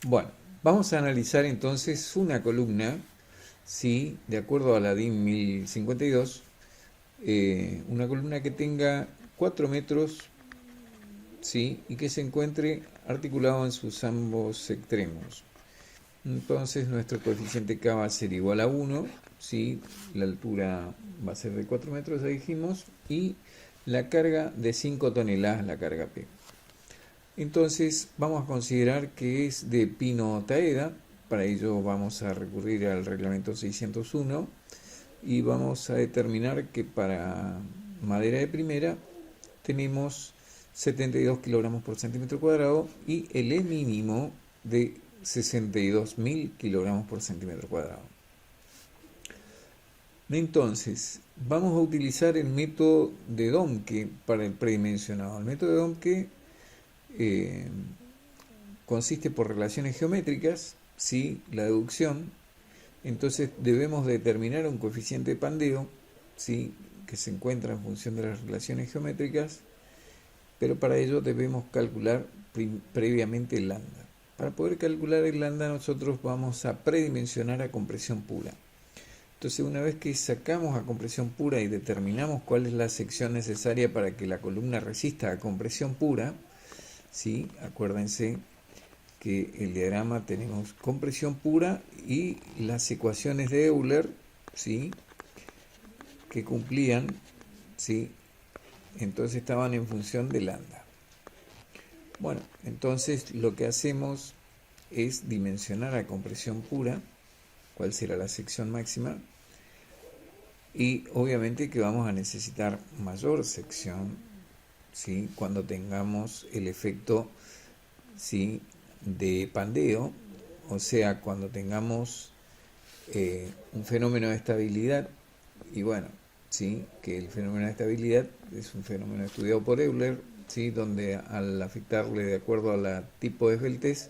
Bueno, vamos a analizar entonces una columna, ¿sí? De acuerdo a la DIN 1052, una columna que tenga 4 metros, ¿sí? Y que se encuentre articulado en sus ambos extremos. Entonces nuestro coeficiente K va a ser igual a 1, ¿sí? La altura va a ser de 4 metros, ya dijimos, y la carga de 5 toneladas, la carga P. Entonces vamos a considerar que es de pino taeda. Para ello vamos a recurrir al reglamento 601 y vamos a determinar que para madera de primera tenemos 72 kilogramos por centímetro cuadrado y el E mínimo de 62.000 kilogramos por centímetro cuadrado. Entonces, vamos a utilizar el método de Domke para el predimensionado. El método de Domke eh, consiste por relaciones geométricas, ¿sí? La deducción. Entonces debemos determinar un coeficiente de pandeo, ¿sí? Que se encuentra en función de las relaciones geométricas, pero para ello debemos calcular previamente el lambda. Para poder calcular el lambda nosotros vamos a predimensionar a compresión pura. Entonces una vez que sacamos a compresión pura y determinamos cuál es la sección necesaria para que la columna resista a compresión pura, ¿sí? Acuérdense que el diagrama tenemos compresión pura y las ecuaciones de Euler, ¿sí? Que cumplían, ¿sí? Entonces estaban en función de lambda. Bueno, entonces lo que hacemos es dimensionar a compresión pura cuál será la sección máxima, y obviamente que vamos a necesitar mayor sección, ¿sí? Cuando tengamos el efecto, ¿sí? De pandeo, o sea, cuando tengamos un fenómeno de estabilidad. Y bueno, ¿sí? Que el fenómeno de estabilidad es un fenómeno estudiado por Euler, ¿sí? Donde al afectarle de acuerdo a la tipo de esbeltez,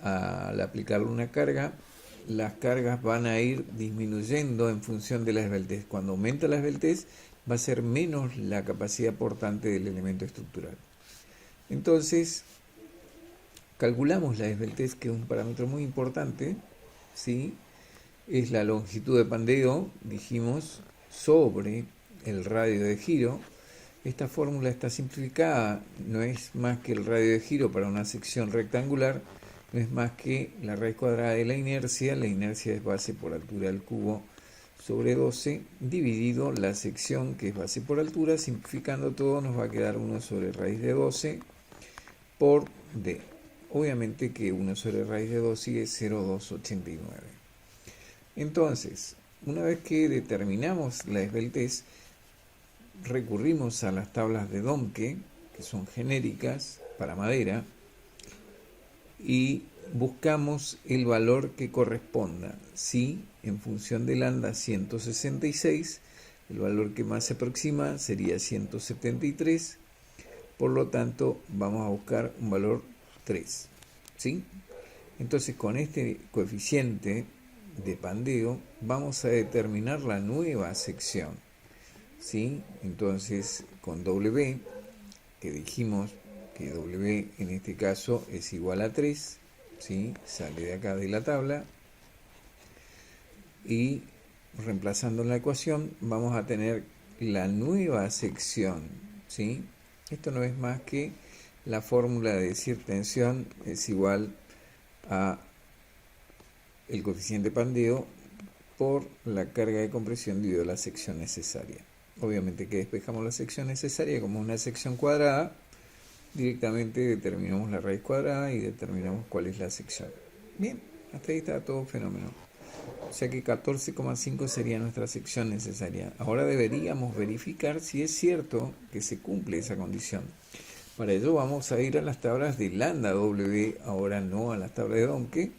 al aplicarle una carga, las cargas van a ir disminuyendo en función de la esbeltez. Cuando aumenta la esbeltez, va a ser menos la capacidad portante del elemento estructural. Entonces, calculamos la esbeltez, que es un parámetro muy importante, ¿sí? Es la longitud de pandeo, dijimos, sobre el radio de giro. Esta fórmula está simplificada, no es más que el radio de giro para una sección rectangular, no es más que la raíz cuadrada de la inercia es base por altura del cubo sobre 12, dividido la sección que es base por altura, simplificando todo nos va a quedar 1 sobre raíz de 12 por D. Obviamente que 1 sobre raíz de 12 es 0,289. Entonces, una vez que determinamos la esbeltez, recurrimos a las tablas de Domke, que son genéricas para madera, y buscamos el valor que corresponda. Si en función de lambda 166, el valor que más se aproxima sería 173, por lo tanto vamos a buscar un valor 3, ¿sí? Entonces con este coeficiente de pandeo vamos a determinar la nueva sección, ¿sí? Entonces con W, que dijimos que W en este caso es igual a 3, ¿sí? Sale de acá de la tabla, y reemplazando la ecuación vamos a tener la nueva sección, ¿sí? Esto no es más que la fórmula de decir tensión es igual a el coeficiente pandeo por la carga de compresión dividido la sección necesaria. Obviamente que despejamos la sección necesaria como una sección cuadrada, directamente determinamos la raíz cuadrada y determinamos cuál es la sección. Bien, hasta ahí está todo fenómeno. O sea que 14,5 sería nuestra sección necesaria. Ahora deberíamos verificar si es cierto que se cumple esa condición. Para ello vamos a ir a las tablas de lambda W, ahora no a las tablas de Domke,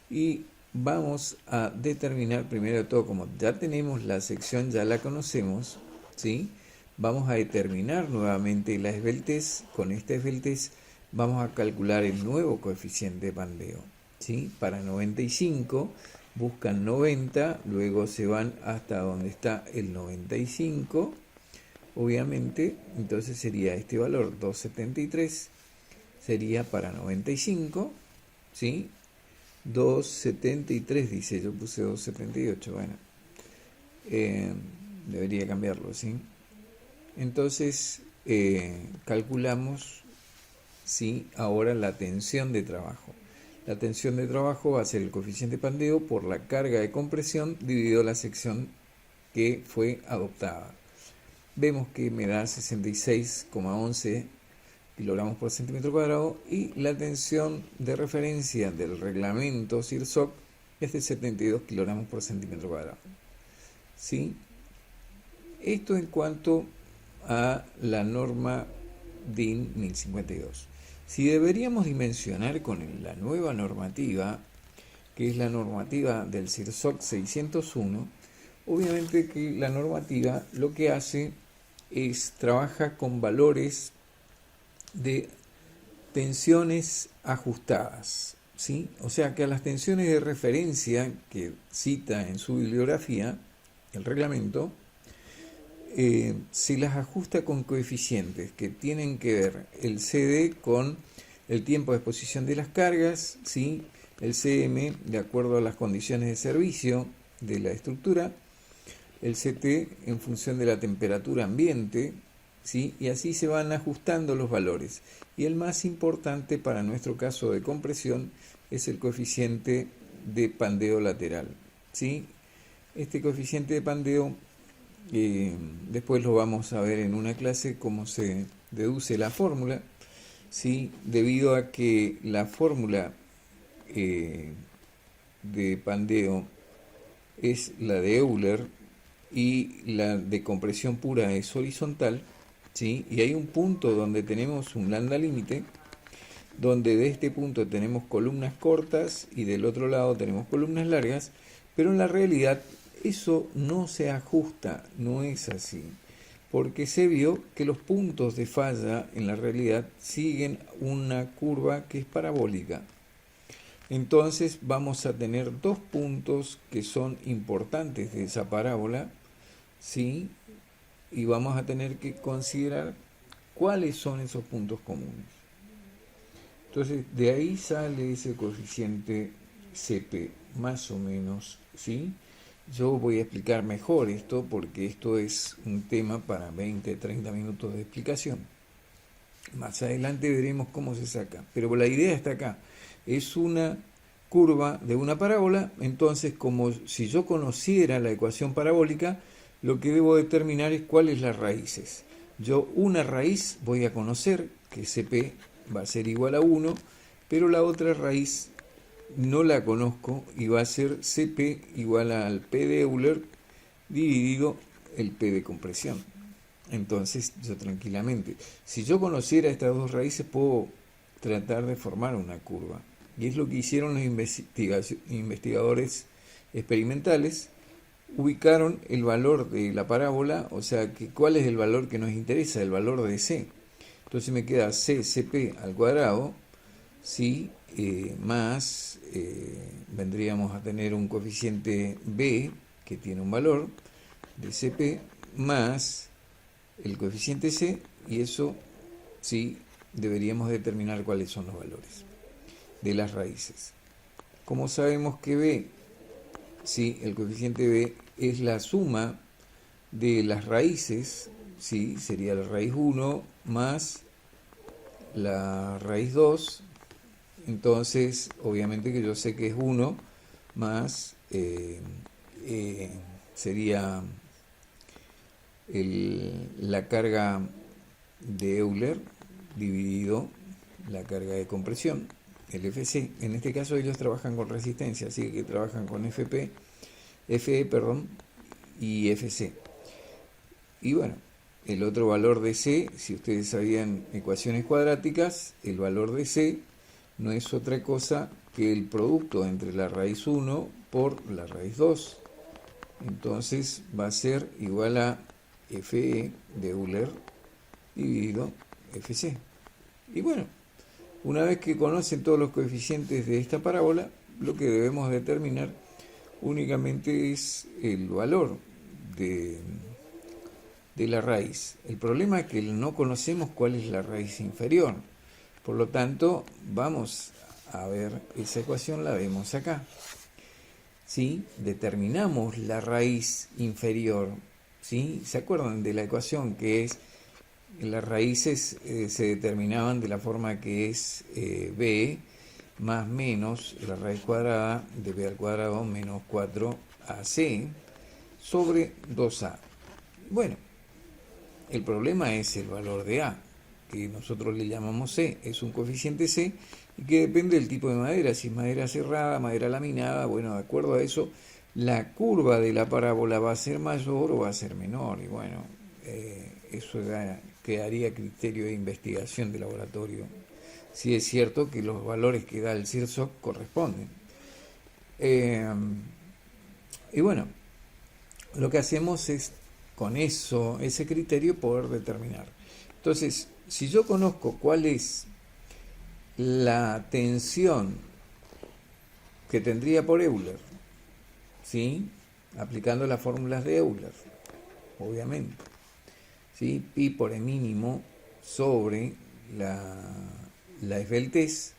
y vamos a determinar primero de todo, como ya tenemos la sección, ya la conocemos, ¿sí? Vamos a determinar nuevamente la esbeltez. Con esta esbeltez vamos a calcular el nuevo coeficiente de pandeo, ¿sí? Para 95 buscan 90, luego se van hasta donde está el 95, obviamente, entonces sería este valor 273, sería para 95, ¿sí? 2,73 dice, yo puse 2,78, bueno, debería cambiarlo, ¿sí? Entonces, calculamos, ¿sí?, ahora la tensión de trabajo. La tensión de trabajo va a ser el coeficiente pandeo por la carga de compresión dividido la sección que fue adoptada. Vemos que me da 66,11 kilogramos por centímetro cuadrado y la tensión de referencia del reglamento CIRSOC es de 72 kilogramos por centímetro cuadrado. ¿Sí? Esto en cuanto a la norma DIN 1052. Si deberíamos dimensionar con la nueva normativa, que es la normativa del CIRSOC 601, obviamente que la normativa lo que hace es trabaja con valores de tensiones ajustadas, ¿sí? O sea que a las tensiones de referencia que cita en su bibliografía, el reglamento, se las ajusta con coeficientes que tienen que ver el CD con el tiempo de exposición de las cargas, ¿sí?, el CM de acuerdo a las condiciones de servicio de la estructura, el CT en función de la temperatura ambiente, ¿sí?, y así se van ajustando los valores. Y el más importante para nuestro caso de compresión es el coeficiente de pandeo lateral, ¿sí? Este coeficiente de pandeo después lo vamos a ver en una clase cómo se deduce la fórmula, ¿sí?, debido a que la fórmula de pandeo es la de Euler y la de compresión pura es horizontal, ¿sí?, y hay un punto donde tenemos un lambda límite, donde de este punto tenemos columnas cortas y del otro lado tenemos columnas largas, pero en la realidad eso no se ajusta, no es así, porque se vio que los puntos de falla en la realidad siguen una curva que es parabólica. Entonces vamos a tener dos puntos que son importantes de esa parábola, ¿sí?, y vamos a tener que considerar cuáles son esos puntos comunes. Entonces de ahí sale ese coeficiente CP, más o menos, ¿sí? Yo voy a explicar mejor esto porque esto es un tema para 20-30 minutos de explicación. Más adelante veremos cómo se saca, pero la idea está acá. Es una curva de una parábola, entonces como si yo conociera la ecuación parabólica, lo que debo determinar es cuáles las raíces. Yo una raíz voy a conocer, que CP va a ser igual a 1, pero la otra raíz no la conozco y va a ser CP igual al P de Euler dividido el P de compresión. Entonces yo tranquilamente, si yo conociera estas dos raíces, puedo tratar de formar una curva. Y es lo que hicieron los investigadores experimentales. Ubicaron el valor de la parábola, o sea, que cuál es el valor que nos interesa, el valor de C. Entonces me queda CP al cuadrado, ¿sí?, más, vendríamos a tener un coeficiente B, que tiene un valor de CP, más el coeficiente C, y eso sí deberíamos determinar cuáles son los valores de las raíces. Como sabemos que B, sí, el coeficiente B es la suma de las raíces, sí, sería la raíz 1 más la raíz 2, entonces obviamente que yo sé que es 1 más sería la carga de Euler dividido la carga de compresión, el FC. En este caso ellos trabajan con resistencia, así que trabajan con FE, y FC. Y bueno, el otro valor de C, si ustedes sabían ecuaciones cuadráticas, el valor de C no es otra cosa que el producto entre la raíz 1 por la raíz 2. Entonces va a ser igual a FE de Euler dividido FC. Y bueno, una vez que conocen todos los coeficientes de esta parábola, lo que debemos determinar únicamente es el valor de la raíz. El problema es que no conocemos cuál es la raíz inferior. Por lo tanto, vamos a ver, esa ecuación la vemos acá. ¿Sí? Determinamos la raíz inferior. ¿Sí? ¿Se acuerdan de la ecuación que es las raíces se determinaban de la forma que es b más menos la raíz cuadrada de b al cuadrado menos 4ac sobre 2a? Bueno, el problema es el valor de a, que nosotros le llamamos c, es un coeficiente c y que depende del tipo de madera, si es madera cerrada, madera laminada. Bueno, de acuerdo a eso, la curva de la parábola va a ser mayor o va a ser menor, y bueno, eso quedaría a criterio de investigación de laboratorio, si es cierto que los valores que da el CIRSOC corresponden. Y bueno, lo que hacemos es con eso, ese criterio, poder determinar. Entonces, si yo conozco cuál es la tensión que tendría por Euler, ¿sí? Aplicando las fórmulas de Euler, obviamente, ¿sí? Pi por E mínimo sobre la esbeltez,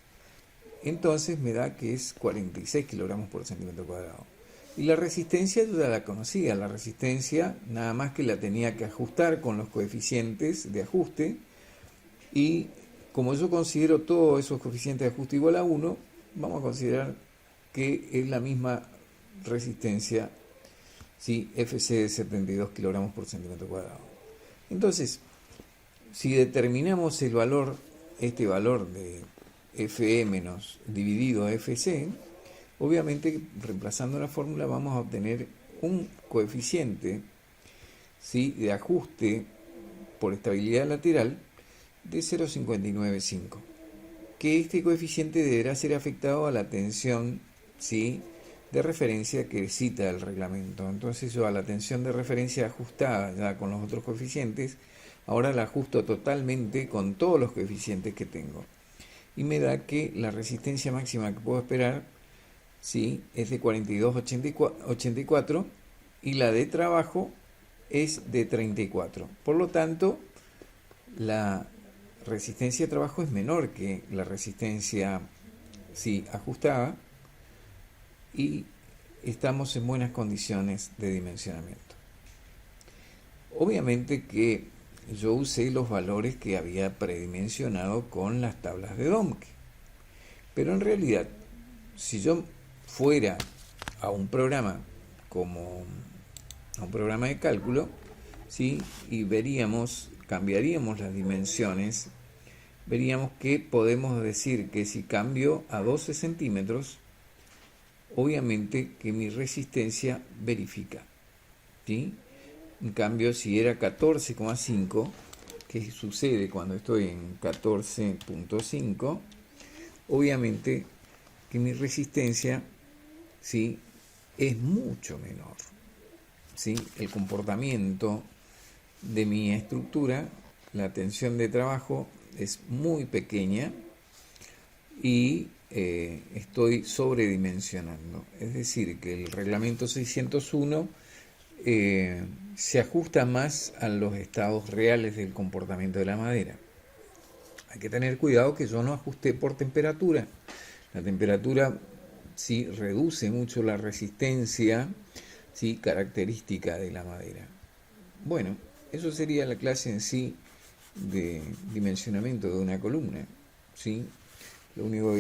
entonces me da que es 46 kilogramos por centímetro cuadrado. Y la resistencia yo ya la conocía, la resistencia nada más que la tenía que ajustar con los coeficientes de ajuste, y como yo considero todos esos coeficientes de ajuste igual a 1, vamos a considerar que es la misma resistencia, ¿sí? FC de 72 kilogramos por centímetro cuadrado. Entonces, si determinamos el valor, este valor de FE menos dividido a FC, obviamente reemplazando la fórmula vamos a obtener un coeficiente, ¿sí?, de ajuste por estabilidad lateral de 0,595, que este coeficiente deberá ser afectado a la tensión, ¿sí?, de referencia que cita el reglamento. Entonces yo a la tensión de referencia ajustada ya con los otros coeficientes, ahora la ajusto totalmente con todos los coeficientes que tengo, y me da que la resistencia máxima que puedo esperar, ¿sí?, es de 42,84 y la de trabajo es de 34. Por lo tanto, la resistencia de trabajo es menor que la resistencia, sí, ajustada, y estamos en buenas condiciones de dimensionamiento. Obviamente que yo usé los valores que había predimensionado con las tablas de Domke, pero en realidad, si yo fuera a un programa como a un programa de cálculo, ¿sí?, y cambiaríamos las dimensiones, veríamos que podemos decir que si cambio a 12 centímetros, obviamente que mi resistencia verifica, ¿sí? En cambio, si era 14,5, que sucede cuando estoy en 14,5, obviamente que mi resistencia, ¿sí?, es mucho menor, ¿sí? El comportamiento de mi estructura, la tensión de trabajo es muy pequeña y estoy sobredimensionando. Es decir, que el reglamento 601 se ajusta más a los estados reales del comportamiento de la madera. Hay que tener cuidado que yo no ajuste por temperatura. La temperatura sí reduce mucho la resistencia, sí, característica de la madera. Bueno, eso sería la clase en sí de dimensionamiento de una columna, ¿sí? Lo único que